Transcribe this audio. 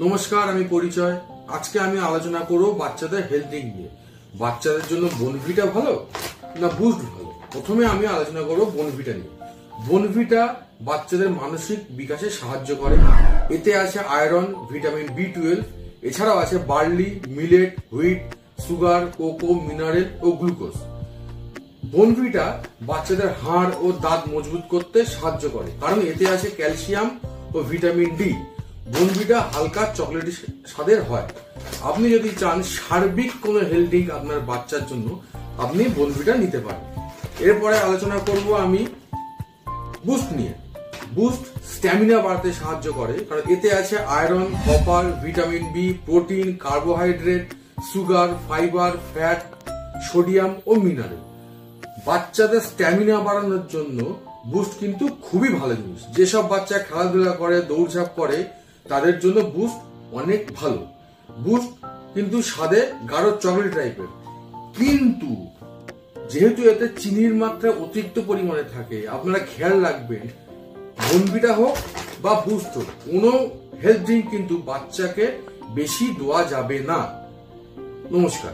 নমস্কার, আমি পরিচয়। আজকে আমি আলোচনা করব বাচ্চাদের হেলথ ড্রিঙ্ক নিয়ে। বাচ্চাদের জন্য বোনভিটা ভালো না বুস্ট ভালো? প্রথমে আমি আলোচনা করব বোনভিটা নিয়ে। বোনভিটা বাচ্চাদের মানসিক বিকাশে সাহায্য করে। এতে আছে আয়রন, ভিটামিন B12, এছাড়াও আছে barley, millet, wheat, sugar, cocoa, mineral ও গ্লুকোজ। বোনভিটা বাচ্চাদের হাড় ও দাঁত মজবুত করতে সাহায্য করে, কারণ এতে আছে ক্যালসিয়াম ও ভিটামিন ডি। বোনভিটা হালকা চকলেটি স্বাদের হয়। আপনি যদি চান সার্বিক কোনো হেলথ ড্রিঙ্ক আপনার বাচ্চার জন্য, আপনি বোনভিটা নিতে পারেন। এরপরে আলোচনা করব আমি বুস্ট নিয়ে। বুস্ট স্ট্যামিনা বাড়াতে সাহায্য করে, কারণ এতে আছে iron, copper, vitamin B, protein, carbohydrate, sugar, fibre, fat, sodium ও মিনারেল। বাচ্চাদের স্ট্যামিনা বাড়ানোর জন্য বুস্ট কিন্তু খুবই ভালো জিনিস। যেসব বাচ্চা খেলাধুলা করে, দৌড়ঝাঁপ করে, তাদের জন্য বুস্ট অনেক ভালো। বুস্ট কিন্তু স্বাদে গাঢ় চকলেট টাইপের, কিন্তু যেহেতু এতে চিনির মাত্রা অতিরিক্ত পরিমাণে থাকে, আপনারা খেয়াল রাখবেন বোনভিটা হোক বা বুস্ট হোক, কোনো হেলথ ড্রিঙ্ক কিন্তু বাচ্চাকে বেশি দেওয়া যাবে না। নমস্কার।